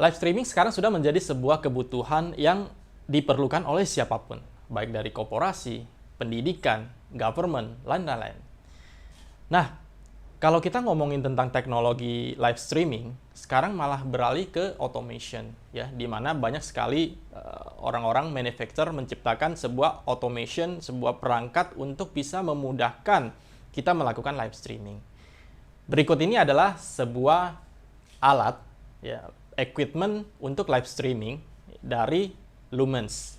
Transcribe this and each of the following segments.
Live streaming sekarang sudah menjadi sebuah kebutuhan yang diperlukan oleh siapapun, baik dari korporasi, pendidikan, government, lain-lain. Nah, kalau kita ngomongin tentang teknologi live streaming, sekarang malah beralih ke automation, ya, di mana banyak sekali orang-orang manufacturer menciptakan sebuah automation, sebuah perangkat untuk bisa memudahkan kita melakukan live streaming. Berikut ini adalah sebuah alat, ya, equipment untuk live streaming dari Lumens.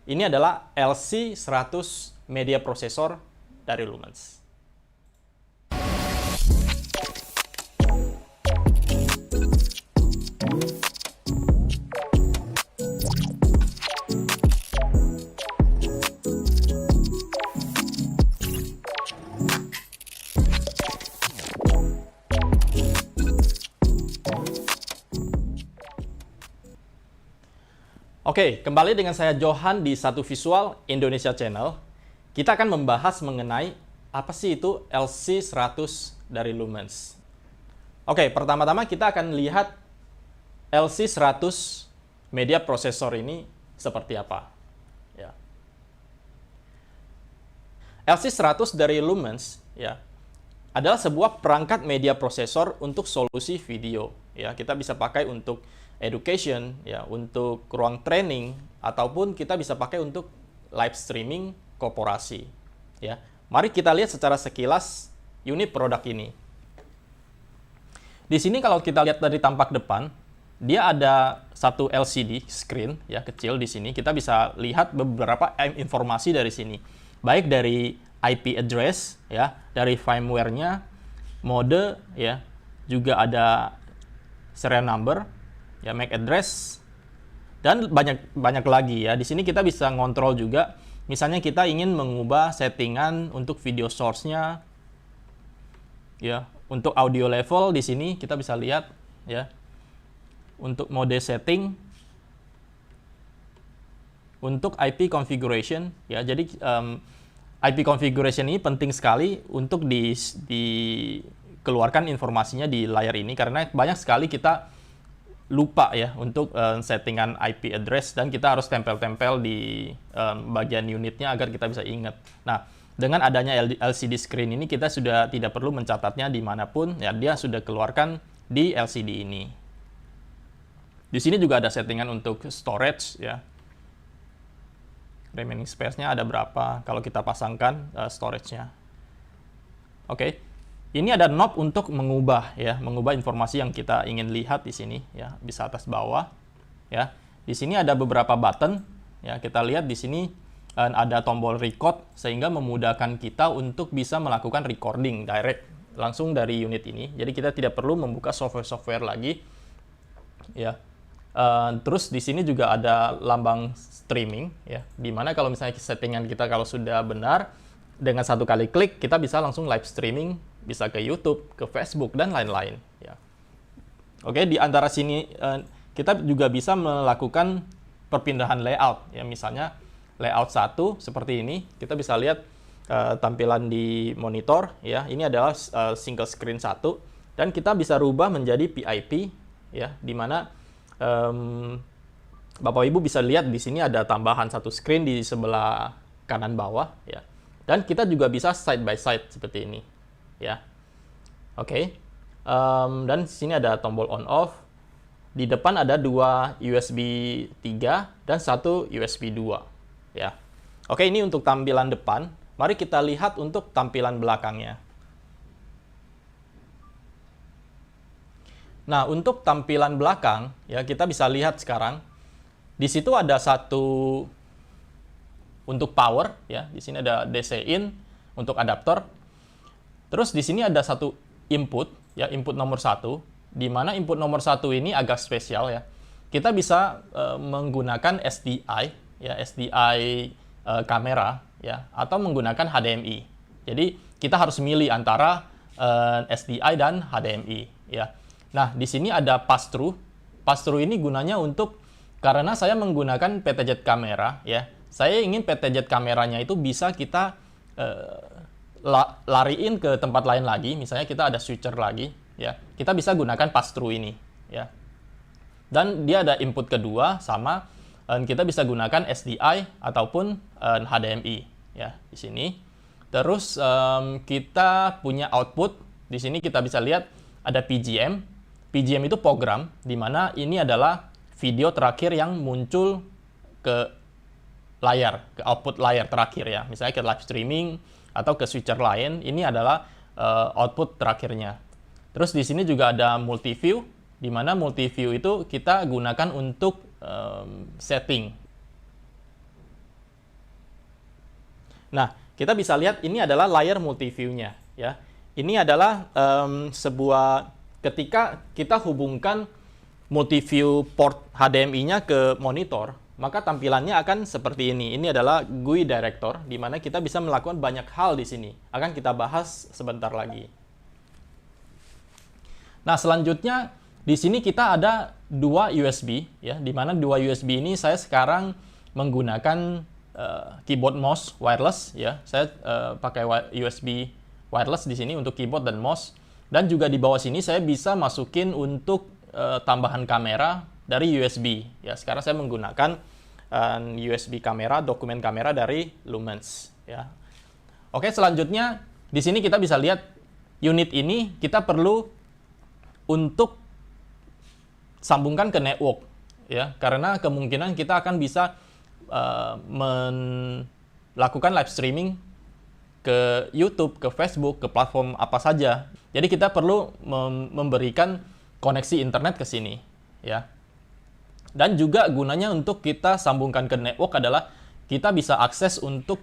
Ini adalah LC100 media processor dari Lumens. Oke, kembali dengan saya Johan di Satu Visual Indonesia Channel. Kita akan membahas mengenai apa sih itu LC100 dari Lumens. Oke, pertama-tama kita akan lihat LC100 media processor ini seperti apa. Ya. LC100 dari Lumens, ya, adalah sebuah perangkat media processor untuk solusi video. Ya, kita bisa pakai untuk education, ya, untuk ruang training, ataupun kita bisa pakai untuk live streaming korporasi. Ya, mari kita lihat secara sekilas unit produk ini. Di sini kalau kita lihat dari tampak depan, dia ada satu LCD screen, ya, kecil di sini. Kita bisa lihat beberapa informasi dari sini, baik dari IP address, ya, dari firmware-nya, mode, ya, juga ada serial number, ya, MAC address, dan banyak lagi, ya. Di sini kita bisa ngontrol juga, misalnya kita ingin mengubah settingan untuk video source-nya, ya, untuk audio level di sini kita bisa lihat, ya, untuk mode setting, untuk IP configuration, ya. Jadi IP configuration ini penting sekali untuk dikeluarkan informasinya di layar ini, karena banyak sekali kita lupa, ya, untuk settingan IP address, dan kita harus tempel-tempel di bagian unitnya agar kita bisa ingat. Nah, dengan adanya LCD screen ini kita sudah tidak perlu mencatatnya dimanapun, ya, dia sudah keluarkan di LCD ini. Di sini juga ada settingan untuk storage, ya. Remaining space-nya ada berapa kalau kita pasangkan storage-nya. Oke. Ini ada knob untuk mengubah, ya, mengubah informasi yang kita ingin lihat di sini, ya, bisa atas bawah, ya. Di sini ada beberapa button, ya, kita lihat di sini ada tombol record sehingga memudahkan kita untuk bisa melakukan recording direct langsung dari unit ini. Jadi kita tidak perlu membuka software lagi, ya. Terus di sini juga ada lambang streaming, ya, dimana kalau misalnya settingan kita kalau sudah benar, dengan satu kali klik kita bisa langsung live streaming, bisa ke YouTube, ke Facebook, dan lain-lain, ya. Oke, di antara sini kita juga bisa melakukan perpindahan layout, ya, misalnya layout 1 seperti ini, kita bisa lihat tampilan di monitor, ya. Ini adalah single screen 1, dan kita bisa rubah menjadi PIP, ya, di mana Bapak Ibu bisa lihat di sini ada tambahan satu screen di sebelah kanan bawah, ya. Dan kita juga bisa side by side seperti ini, ya. Oke. Dan di sini ada tombol on off. Di depan ada dua USB 3 dan satu USB 2, ya. Oke, ini untuk tampilan depan. Mari kita lihat untuk tampilan belakangnya. Nah, untuk tampilan belakang, ya, kita bisa lihat sekarang. Di situ ada satu untuk power, ya. Di sini ada DC in untuk adaptor. Terus di sini ada satu input, ya, input nomor 1, di mana input nomor 1 ini agak spesial, ya. Kita bisa menggunakan SDI, ya, SDI kamera, ya, atau menggunakan HDMI. Jadi kita harus milih antara SDI dan HDMI, ya. Nah, di sini ada pass through. Pass through ini gunanya untuk, karena saya menggunakan PTZ kamera, ya. Saya ingin PTZ kameranya itu bisa kita lariin ke tempat lain lagi, misalnya kita ada switcher lagi, ya, kita bisa gunakan pass through ini, ya. Dan dia ada input kedua sama, kita bisa gunakan SDI ataupun HDMI ya di sini. Terus kita punya output. Di sini kita bisa lihat ada PGM. PGM itu program di mana ini adalah video terakhir yang muncul ke layar, ke output layar terakhir ya. Misalnya ke live streaming atau ke switcher lain, ini adalah output terakhirnya. Terus di sini juga ada multiview, di mana multiview itu kita gunakan untuk setting. Nah, kita bisa lihat ini adalah layar multiview-nya ya. Ini adalah sebuah ketika kita hubungkan multiview port HDMI-nya ke monitor, maka tampilannya akan seperti ini. Ini adalah GUI director, di mana kita bisa melakukan banyak hal di sini. Akan kita bahas sebentar lagi. Nah, selanjutnya di sini kita ada dua USB, ya, di mana dua USB ini saya sekarang menggunakan keyboard mouse wireless, ya. Saya pakai USB wireless di sini untuk keyboard dan mouse. Dan juga di bawah sini saya bisa masukin untuk tambahan kamera dari USB. Ya, sekarang saya menggunakan USB kamera, dokumen kamera dari Lumens. Ya. Oke, selanjutnya di sini kita bisa lihat unit ini kita perlu untuk sambungkan ke network, ya, karena kemungkinan kita akan bisa melakukan live streaming ke YouTube, ke Facebook, ke platform apa saja. Jadi kita perlu memberikan koneksi internet ke sini, ya. Dan juga gunanya untuk kita sambungkan ke network adalah kita bisa akses untuk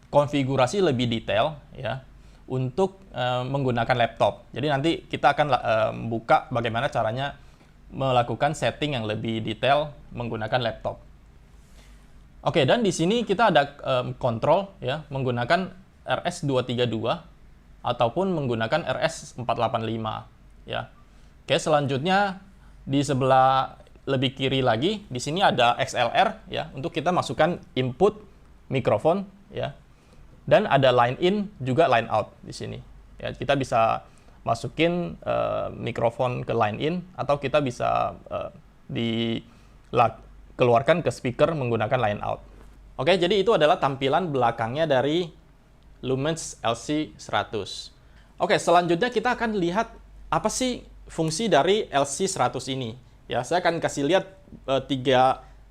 konfigurasi lebih detail, ya, untuk menggunakan laptop. Jadi nanti kita akan buka bagaimana caranya melakukan setting yang lebih detail menggunakan laptop. Oke, dan di sini kita ada kontrol, ya, menggunakan RS232 ataupun menggunakan RS485, ya. Oke, selanjutnya di sebelah lebih kiri lagi, di sini ada XLR, ya, untuk kita masukkan input mikrofon, ya. Dan ada line in juga line out di sini. Ya, kita bisa masukin mikrofon ke line in atau kita bisa keluarkan ke speaker menggunakan line out. Oke, jadi itu adalah tampilan belakangnya dari Lumens LC100. Oke, selanjutnya kita akan lihat apa sih fungsi dari LC100 ini. Ya, saya akan kasih lihat 3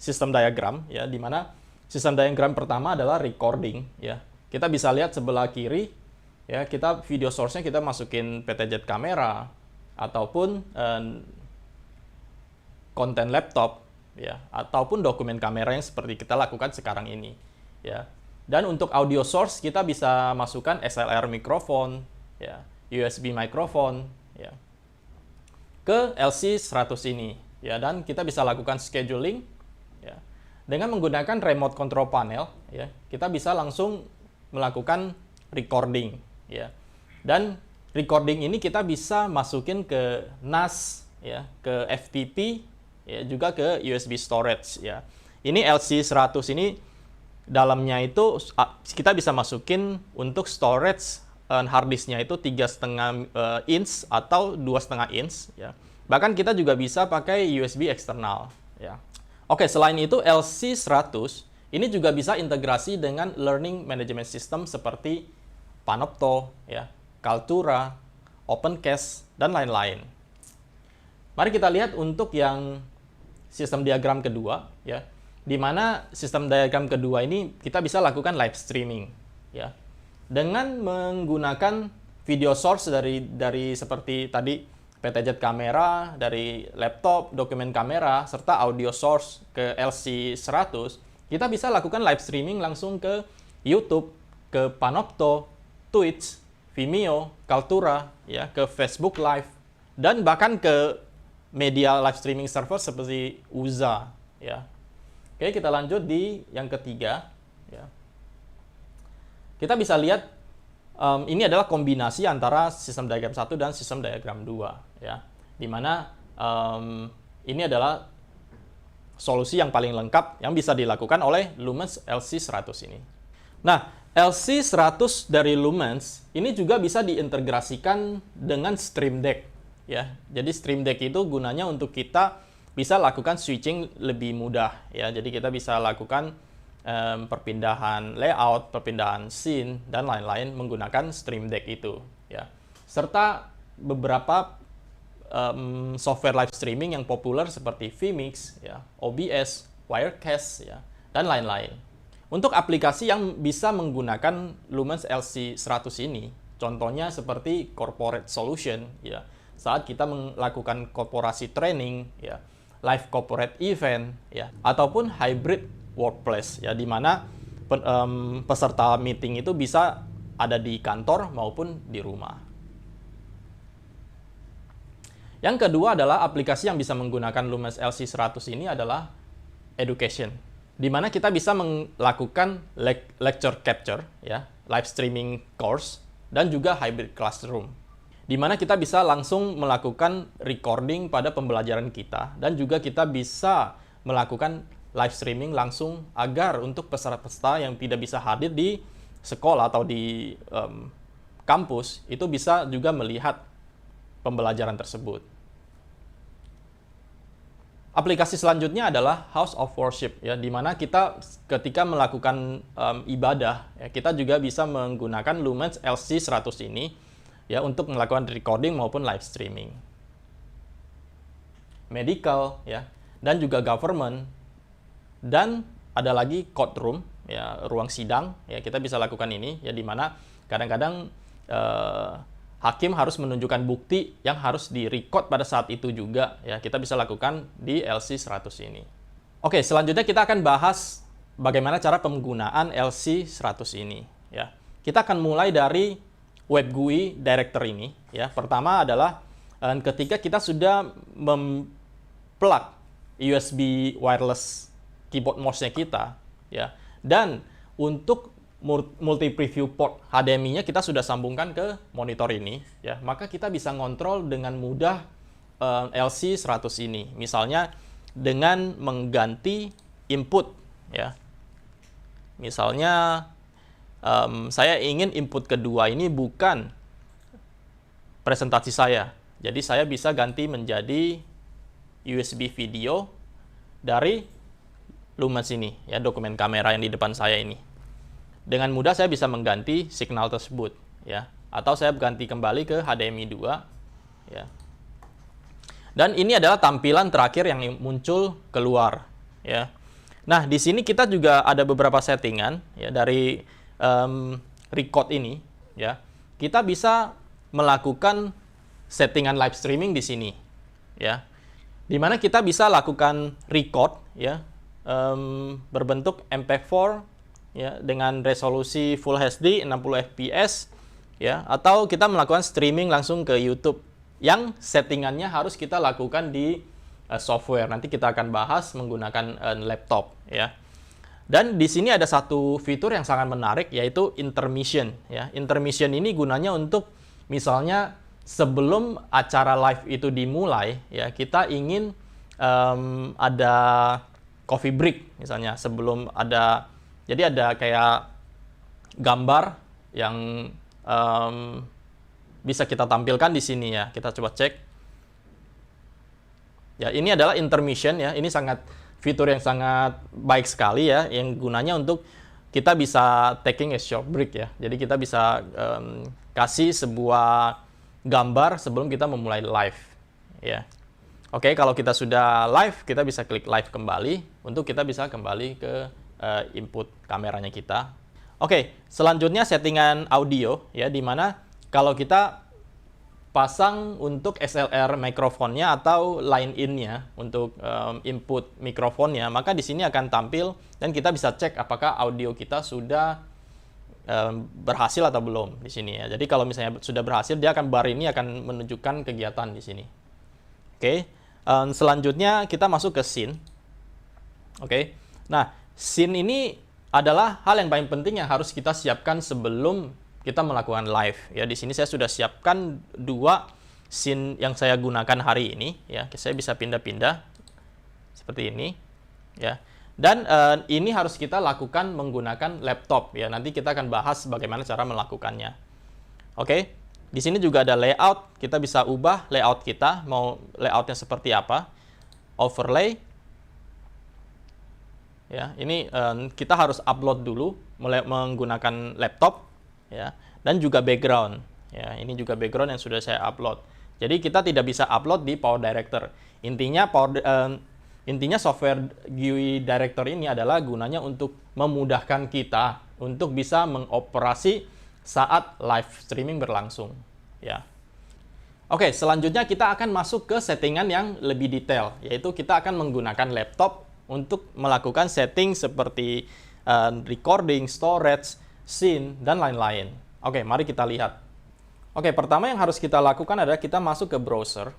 sistem diagram, ya, di mana sistem diagram pertama adalah recording, ya. Kita bisa lihat sebelah kiri, ya, kita video source-nya kita masukin PTZ kamera ataupun konten laptop, ya, ataupun dokumen kamera yang seperti kita lakukan sekarang ini, ya. Dan untuk audio source kita bisa masukkan XLR mikrofon, ya, USB mikrofon, ya, ke LC100 ini, ya, dan kita bisa lakukan scheduling, ya, dengan menggunakan remote control panel, ya, kita bisa langsung melakukan recording, ya, dan recording ini kita bisa masukin ke NAS, ya, ke FTP, ya, juga ke USB storage, ya. Ini LC100 ini dalamnya itu kita bisa masukin untuk storage hard disknya itu 3,5 inch atau 2,5 inch, ya. Bahkan kita juga bisa pakai USB eksternal, ya. Oke, selain itu LC100 ini juga bisa integrasi dengan learning management system seperti Panopto, ya, Kaltura, Opencast, dan lain-lain. Mari kita lihat untuk yang sistem diagram kedua, ya, di mana sistem diagram kedua ini kita bisa lakukan live streaming, ya, dengan menggunakan video source dari seperti tadi PTZ kamera, dari laptop, dokumen kamera, serta audio source ke LC100, kita bisa lakukan live streaming langsung ke YouTube, ke Panopto, Twitch, Vimeo, Kaltura, ya, ke Facebook Live, dan bahkan ke media live streaming server seperti Uza, ya. Oke, kita lanjut di yang ketiga, ya. Kita bisa lihat ini adalah kombinasi antara sistem diagram 1 dan sistem diagram 2, ya. Di mana ini adalah solusi yang paling lengkap yang bisa dilakukan oleh Lumens LC100 ini. Nah, LC100 dari Lumens ini juga bisa diintegrasikan dengan Stream Deck, ya. Jadi Stream Deck itu gunanya untuk kita bisa lakukan switching lebih mudah ya. Jadi kita bisa lakukan perpindahan layout, perpindahan scene dan lain-lain menggunakan Stream Deck itu ya. Serta beberapa software live streaming yang populer seperti vMix ya, OBS, Wirecast ya, dan lain-lain. Untuk aplikasi yang bisa menggunakan Lumens LC100 ini, contohnya seperti corporate solution ya. Saat kita melakukan korporasi training ya, live corporate event ya, ataupun hybrid workplace ya, di mana peserta meeting itu bisa ada di kantor maupun di rumah. Yang kedua adalah aplikasi yang bisa menggunakan Lumens LC100 ini adalah education, di mana kita bisa melakukan lecture capture ya, live streaming course, dan juga hybrid classroom, di mana kita bisa langsung melakukan recording pada pembelajaran kita, dan juga kita bisa melakukan live streaming langsung agar untuk peserta-peserta yang tidak bisa hadir di sekolah atau di kampus itu bisa juga melihat pembelajaran tersebut. Aplikasi selanjutnya adalah House of Worship ya, di mana kita ketika melakukan ibadah ya, kita juga bisa menggunakan Lumens LC100 ini ya untuk melakukan recording maupun live streaming. Medical ya, dan juga government, dan ada lagi courtroom ya, ruang sidang ya, kita bisa lakukan ini ya, di mana kadang-kadang hakim harus menunjukkan bukti yang harus direcord pada saat itu juga ya, kita bisa lakukan di LC100 ini. Oke, selanjutnya kita akan bahas bagaimana cara penggunaan LC100 ini ya. Kita akan mulai dari web GUI director ini ya. Pertama adalah ketika kita sudah plug USB wireless keyboard mouse-nya kita ya, dan untuk multi preview port HDMI-nya kita sudah sambungkan ke monitor ini ya, maka kita bisa ngontrol dengan mudah LC100 ini, misalnya dengan mengganti input ya. Misalnya saya ingin input kedua ini bukan presentasi saya, jadi saya bisa ganti menjadi USB video dari Lumens ini ya, dokumen kamera yang di depan saya ini. Dengan mudah saya bisa mengganti signal tersebut ya, atau saya ganti kembali ke HDMI 2 ya. Dan ini adalah tampilan terakhir yang muncul keluar ya. Nah, di sini kita juga ada beberapa settingan ya dari record ini ya. Kita bisa melakukan settingan live streaming di sini ya, di mana kita bisa lakukan record ya, berbentuk MP4 ya, dengan resolusi Full HD 60 fps ya, atau kita melakukan streaming langsung ke YouTube yang settingannya harus kita lakukan di software. Nanti kita akan bahas menggunakan laptop ya. Dan di sini ada satu fitur yang sangat menarik, yaitu intermission ya. Intermission ini gunanya untuk misalnya sebelum acara live itu dimulai ya, kita ingin ada coffee break misalnya, sebelum ada, jadi ada kayak gambar yang bisa kita tampilkan di sini ya. Kita coba cek ya, ini adalah intermission ya. Ini fitur yang sangat baik sekali ya, yang gunanya untuk kita bisa taking a short break ya. Jadi kita bisa kasih sebuah gambar sebelum kita memulai live ya. Oke, kalau kita sudah live, kita bisa klik live kembali untuk kita bisa kembali ke input kameranya kita. Oke, selanjutnya settingan audio ya, di mana kalau kita pasang untuk XLR mikrofonnya atau line in-nya untuk input mikrofonnya, maka di sini akan tampil dan kita bisa cek apakah audio kita sudah berhasil atau belum di sini ya. Jadi kalau misalnya sudah berhasil, dia akan bar ini akan menunjukkan kegiatan di sini. Oke, selanjutnya kita masuk ke scene. Oke, nah scene ini adalah hal yang paling penting yang harus kita siapkan sebelum kita melakukan live ya. Di sini saya sudah siapkan 2 scene yang saya gunakan hari ini ya. Saya bisa pindah-pindah seperti ini ya. Dan ini harus kita lakukan menggunakan laptop ya. Nanti kita akan bahas bagaimana cara melakukannya. Oke, di sini juga ada layout. Kita bisa ubah layout kita, mau layoutnya seperti apa. overlay. Ya, ini kita harus upload dulu menggunakan laptop, ya, dan juga background. Ya, ini juga background yang sudah saya upload. Jadi kita tidak bisa upload di Power Director. Intinya software GUI Director ini adalah gunanya untuk memudahkan kita untuk bisa mengoperasi saat live streaming berlangsung. Ya. Oke, selanjutnya kita akan masuk ke settingan yang lebih detail, yaitu kita akan menggunakan laptop untuk melakukan setting seperti recording, storage, scene, dan lain-lain. Oke, mari kita lihat. Oke, pertama yang harus kita lakukan adalah kita masuk ke browser,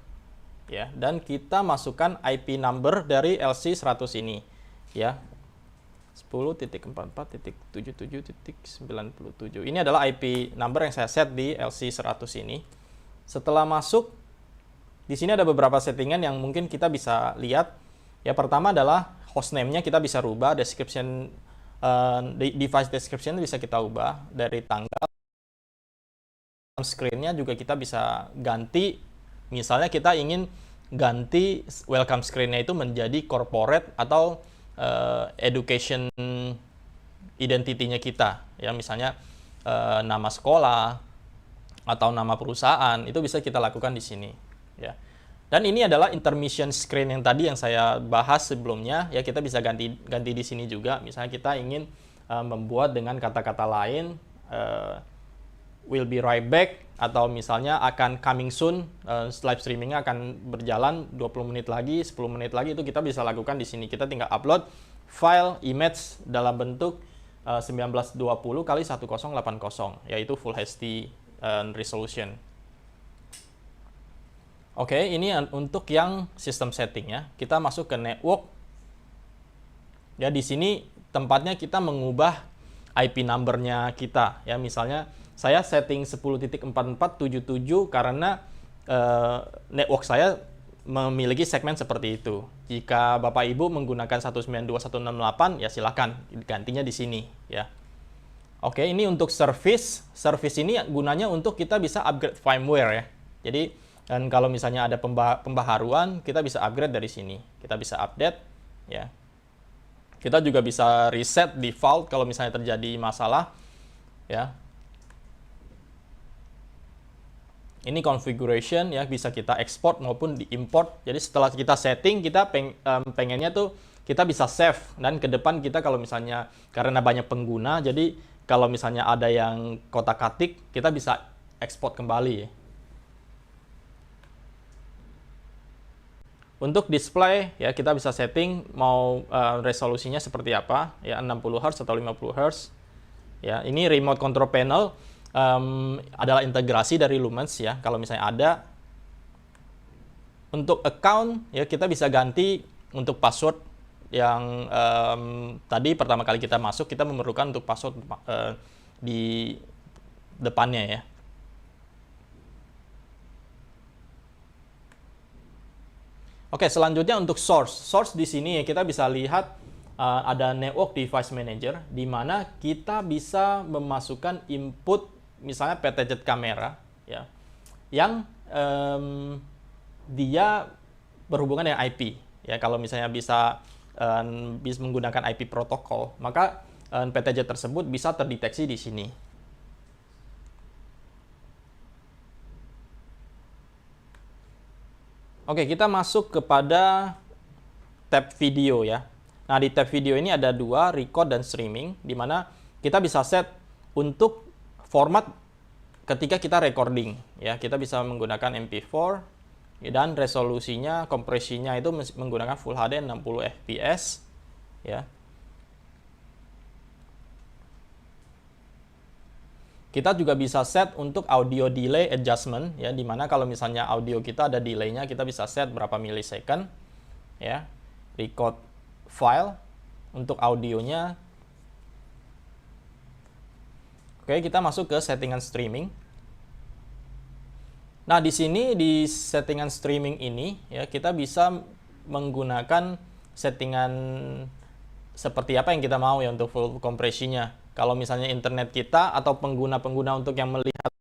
ya, dan kita masukkan IP number dari LC100 ini, ya, 10.44.77.97. Ini adalah IP number yang saya set di LC100 ini. Setelah masuk, di sini ada beberapa settingan yang mungkin kita bisa lihat. Ya, pertama adalah hostname-nya kita bisa rubah, description, device description bisa kita ubah dari tanggal. Screen-nya juga kita bisa ganti. Misalnya kita ingin ganti welcome screen-nya itu menjadi corporate atau education identity-nya kita. Ya, misalnya nama sekolah atau nama perusahaan, itu bisa kita lakukan di sini. Ya. Dan ini adalah intermission screen yang tadi yang saya bahas sebelumnya. Ya, kita bisa ganti di sini juga. Misalnya kita ingin membuat dengan kata-kata lain, will be right back, atau misalnya akan coming soon, live streamingnya akan berjalan 20 menit lagi, 10 menit lagi, itu kita bisa lakukan di sini. Kita tinggal upload file image dalam bentuk 1920 x 1080, yaitu Full HD resolution. Oke, ini untuk yang sistem setting ya. Kita masuk ke network. Ya, di sini tempatnya kita mengubah IP number-nya kita. Ya, misalnya saya setting 10.4477 karena network saya memiliki segmen seperti itu. Jika Bapak Ibu menggunakan 192.168, ya silakan gantinya di sini ya. Oke, ini untuk service. Service ini gunanya untuk kita bisa upgrade firmware ya. Jadi dan kalau misalnya ada pembaharuan, kita bisa upgrade dari sini. Kita bisa update, ya. Kita juga bisa reset default kalau misalnya terjadi masalah, ya. Ini configuration, ya, bisa kita export maupun diimport. Jadi setelah kita setting, kita pengennya tuh kita bisa save. Dan ke depan kita kalau misalnya karena banyak pengguna, jadi kalau misalnya ada yang kotak-katik, kita bisa ekspor kembali, ya. Untuk display, ya, kita bisa setting mau resolusinya seperti apa, ya, 60 Hz atau 50 Hz. Ya, ini remote control panel adalah integrasi dari Lumens ya. Kalau misalnya ada. Untuk account, ya, kita bisa ganti untuk password yang tadi pertama kali kita masuk, kita memerlukan untuk password di depannya ya. Oke, selanjutnya untuk source. Source di sini ya kita bisa lihat ada network device manager di mana kita bisa memasukkan input misalnya PTZ kamera ya yang dia berhubungan dengan IP ya. Kalau misalnya bisa menggunakan IP protokol, maka PTZ tersebut bisa terdeteksi di sini. Oke, kita masuk kepada tab video ya. Nah, di tab video ini ada dua, record dan streaming, di mana kita bisa set untuk format ketika kita recording. Ya, kita bisa menggunakan MP4 dan resolusinya, kompresinya itu menggunakan Full HD 60 fps. Ya. Kita juga bisa set untuk audio delay adjustment ya, dimana kalau misalnya audio kita ada delay-nya, kita bisa set berapa milisecond ya. Record file untuk audionya. Oke, kita masuk ke settingan streaming. Nah, di sini di settingan streaming ini ya, kita bisa menggunakan settingan seperti apa yang kita mau ya untuk full kompresinya. Kalau misalnya internet kita atau pengguna-pengguna untuk yang melihat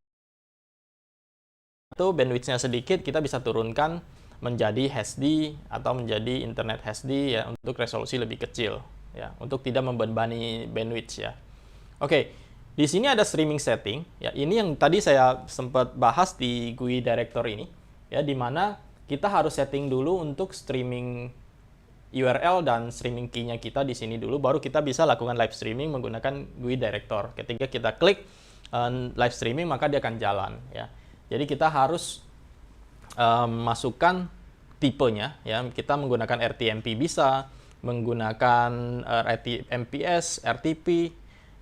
itu bandwidth-nya sedikit, kita bisa turunkan menjadi HD atau menjadi internet HD ya, untuk resolusi lebih kecil ya, untuk tidak membebani bandwidth ya. Oke, di sini ada streaming setting ya. Ini yang tadi saya sempat bahas di GUI director ini ya, di mana kita harus setting dulu untuk streaming URL dan streaming key-nya kita di sini dulu, baru kita bisa lakukan live streaming menggunakan GUI director. Ketika kita klik live streaming, maka dia akan jalan ya. Jadi kita harus masukkan tipenya ya. Kita menggunakan RTMP bisa, menggunakan MPS, RTP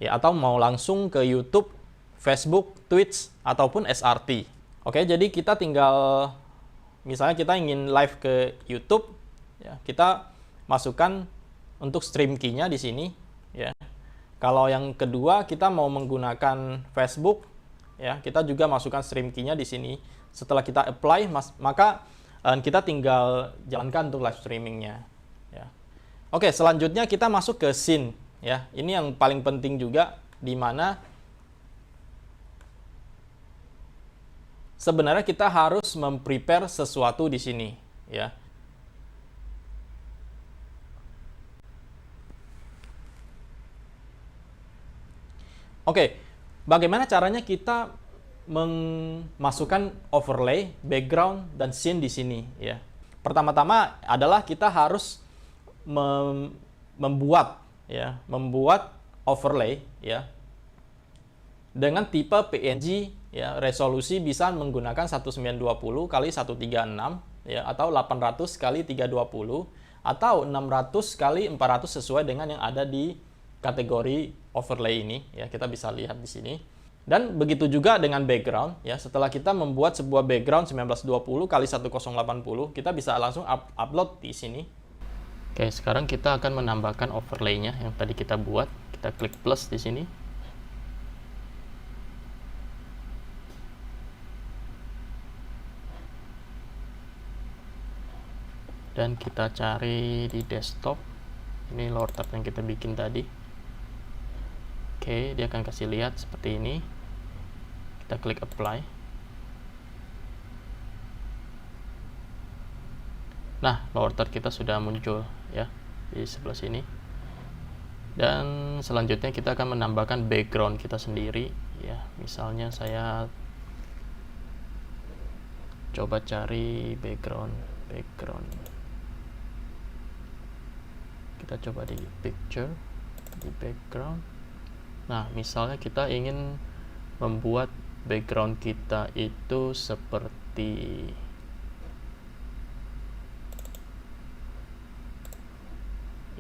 ya, atau mau langsung ke YouTube, Facebook, Twitch ataupun SRT. Oke, jadi kita tinggal misalnya kita ingin live ke YouTube ya, kita masukkan untuk stream key-nya di sini ya. Kalau yang kedua kita mau menggunakan Facebook ya, kita juga masukkan stream key-nya di sini. Setelah kita apply, maka kita tinggal jalankan untuk live streaming-nya ya. Oke, selanjutnya kita masuk ke scene ya. Ini yang paling penting juga, di mana sebenarnya kita harus memprepare sesuatu di sini ya. Oke, bagaimana caranya kita memasukkan overlay, background, dan scene di sini ya. Pertama-tama adalah kita harus membuat overlay ya dengan tipe PNG ya, resolusi bisa menggunakan 1920 kali 136 ya, atau 800 kali 320 atau 600 kali 400 sesuai dengan yang ada di kategori overlay ini ya, kita bisa lihat di sini. Dan begitu juga dengan background ya, setelah kita membuat sebuah background 1920 kali 1080, kita bisa langsung upload di sini. Oke, sekarang kita akan menambahkan overlay-nya yang tadi kita buat. Kita klik plus di sini. Dan kita cari di desktop. Ini lower tab yang kita bikin tadi. Oke, dia akan kasih lihat seperti ini. Kita klik apply. Nah, lower third kita sudah muncul ya di sebelah sini. Dan selanjutnya kita akan menambahkan background kita sendiri ya. Misalnya saya coba cari background. Kita coba di picture, di background. Nah, misalnya kita ingin membuat background kita itu seperti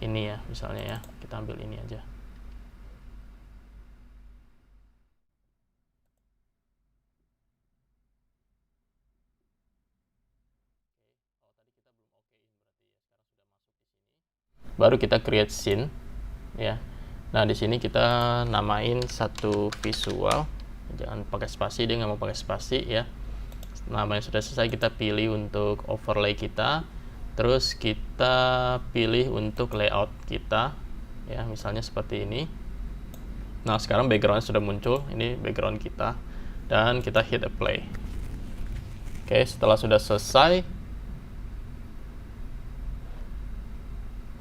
ini ya, misalnya ya. Kita ambil ini aja. Baru kita create scene ya. Nah, di sini kita namain satu visual. Jangan pakai spasi, dia nggak mau pakai spasi ya. Namanya sudah selesai, kita pilih untuk overlay kita. Terus kita pilih untuk layout kita ya, misalnya seperti ini. Nah, sekarang background sudah muncul, ini background kita. Dan kita hit apply. Oke, setelah sudah selesai,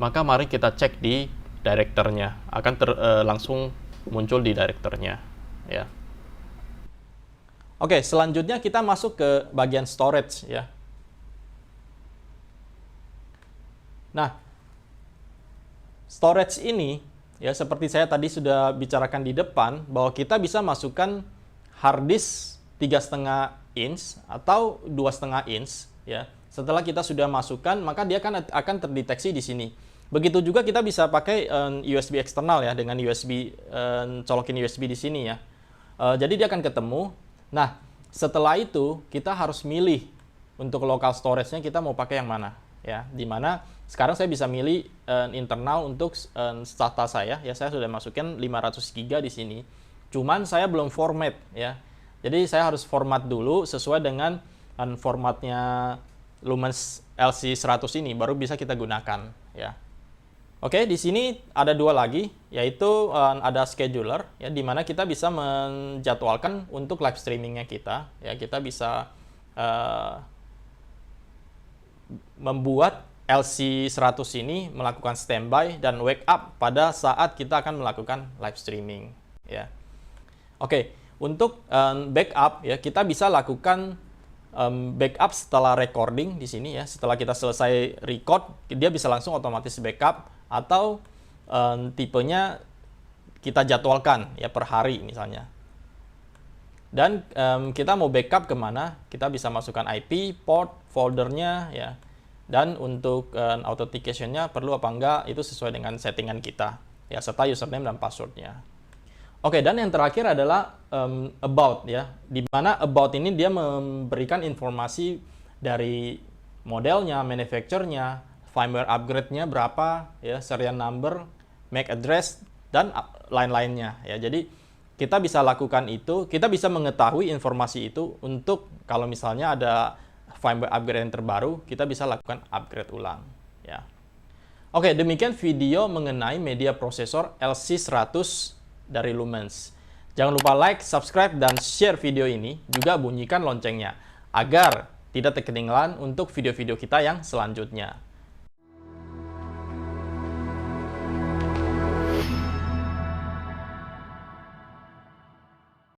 maka mari kita cek di directornya, akan langsung muncul di directornya ya. Oke, selanjutnya kita masuk ke bagian storage ya. Nah, storage ini ya, seperti saya tadi sudah bicarakan di depan, bahwa kita bisa masukkan hard disk 3,5 inch atau 2,5 inch ya. Setelah kita sudah masukkan, maka dia akan terdeteksi di sini. Begitu juga kita bisa pakai USB eksternal ya, dengan USB, colokin USB di sini ya. Jadi dia akan ketemu. Nah, setelah itu kita harus milih untuk local storage-nya kita mau pakai yang mana ya. Dimana sekarang saya bisa milih internal untuk SATA saya ya. Saya sudah masukin 500 GB di sini. Cuman saya belum format ya. Jadi saya harus format dulu sesuai dengan formatnya Lumens LC100 ini, baru bisa kita gunakan ya. Oke, di sini ada dua lagi, yaitu ada scheduler ya, di mana kita bisa menjadwalkan untuk live streamingnya kita ya. Kita bisa membuat LC100 ini melakukan standby dan wake up pada saat kita akan melakukan live streaming, ya. Oke, untuk backup ya, kita bisa lakukan backup setelah recording di sini ya. Setelah kita selesai record, dia bisa langsung otomatis backup, atau tipenya kita jadwalkan ya per hari misalnya. Dan kita mau backup kemana, kita bisa masukkan IP, port, foldernya ya. Dan untuk authentication-nya perlu apa enggak, itu sesuai dengan settingan kita ya, serta username dan password-nya. Oke, dan yang terakhir adalah about ya. Di mana about ini dia memberikan informasi dari modelnya, manufacturer-nya, firmware upgrade-nya berapa ya, serial number, MAC address, dan lain-lainnya ya. Jadi kita bisa lakukan itu, kita bisa mengetahui informasi itu untuk kalau misalnya ada firmware upgrade yang terbaru, kita bisa lakukan upgrade ulang ya. Oke, demikian video mengenai media prosesor LC100 dari Lumens. Jangan lupa like, subscribe, dan share video ini, juga bunyikan loncengnya agar tidak ketinggalan untuk video-video kita yang selanjutnya.